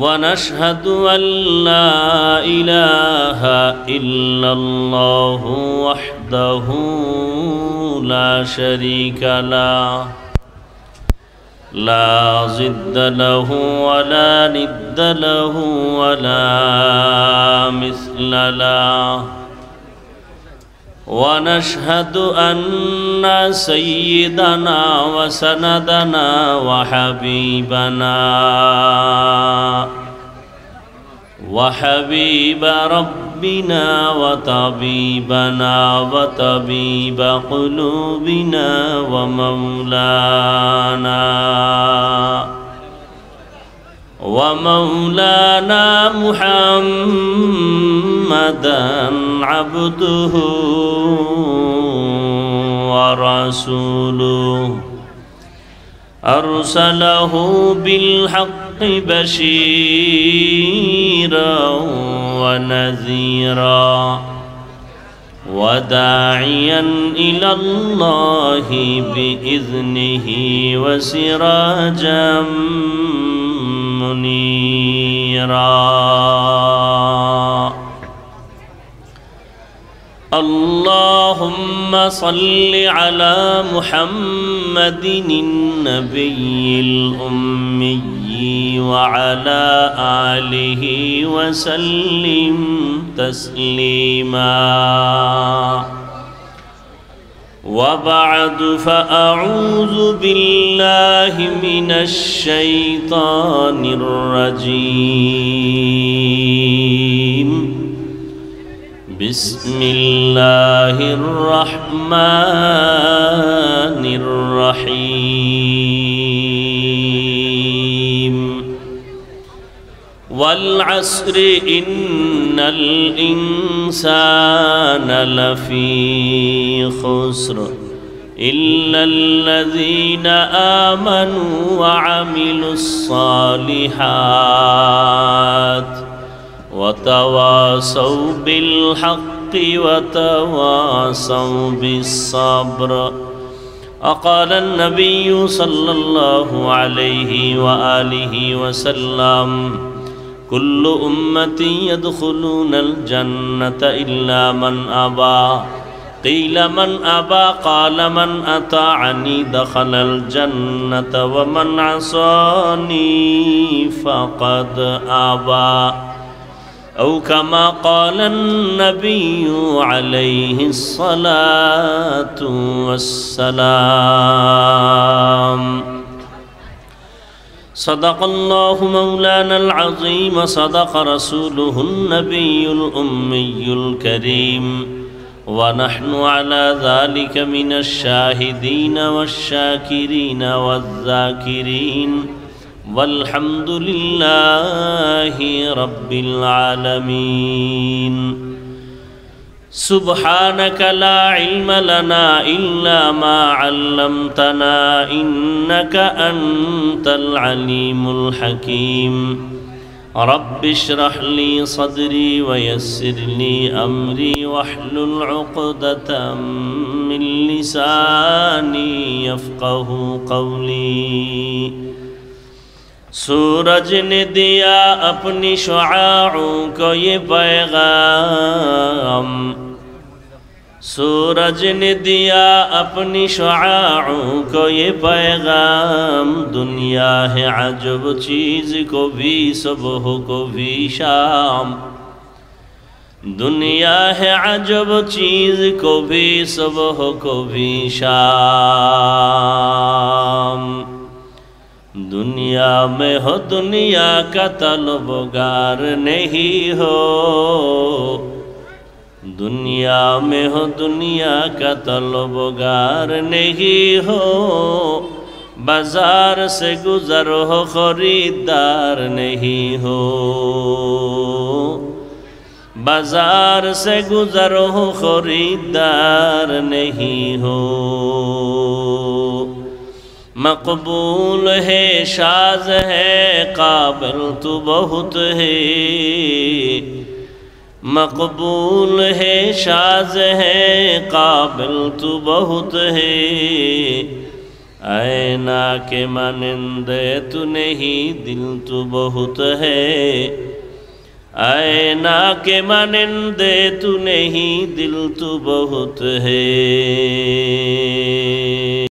ونشهد أن لا إله إلا الله وحده لا شريك له لا ضد له ولا ند له ولا مثل له ونشهد أن سيدنا وسندنا وحبيب ربنا وطبيبنا وطبيب قلوبنا ومولانا محمدا عبده ورسوله أرسله بالحق بشيرا ونذيرا وداعيا إلى الله بإذنه وسراجا منيرا اللهم صل على محمد النبي الأمي وعلى آله وسلم تسليما وبعد فأعوذ بالله من الشيطان الرجيم بسم الله الرحمن الرحيم والعصر إن الإنسان لفي خسر إلا الذين آمنوا وعملوا الصالحات وتواصوا بالحق وتواصوا بالصبر. وقال النبي صلى الله عليه وآله وسلم كل أمتي يدخلون الجنة إلا من أبى. قيل من أبى؟ قال من أطاعني دخل الجنة ومن عصاني فقد أبى، أو كما قال النبي عليه الصلاة والسلام. صدق الله مولانا العظيم، صدق رسوله النبي الأمي الكريم، ونحن على ذلك من الشاهدين والشاكرين والذاكرين، والحمد لله رب العالمين. سبحانك لا علم لنا إلا ما علمتنا إنك أنت العليم الحكيم. رب اشرح لي صدري ويسر لي أمري واحلل عقدة من لساني يفقه قولي. सूरज ने दिया अपनी शुआओं को ये पैगाम, सूरज ने दिया अपनी शुआओं को ये पैगाम। दुनिया है अजब चीज़ को भी सुबह को भी शाम, दुनिया है अजब चीज़ को भी सुबह को भी शाम। दुनिया में हो दुनिया का तलबगार नहीं हो, दुनिया में हो दुनिया का तलबगार नहीं हो। बाजार से गुजर हो खरीदार नहीं हो, बाजार से गुजर हो खरीदार नहीं हो। मकबूल है शाज़ है काबिल तो बहुत है, मकबूल है शाज़ है काबिल तो बहुत है। आईना के मानिंदे तू नहीं दिल तो बहुत है, आईना के मानिंदे तू नहीं दिल तो बहुत है।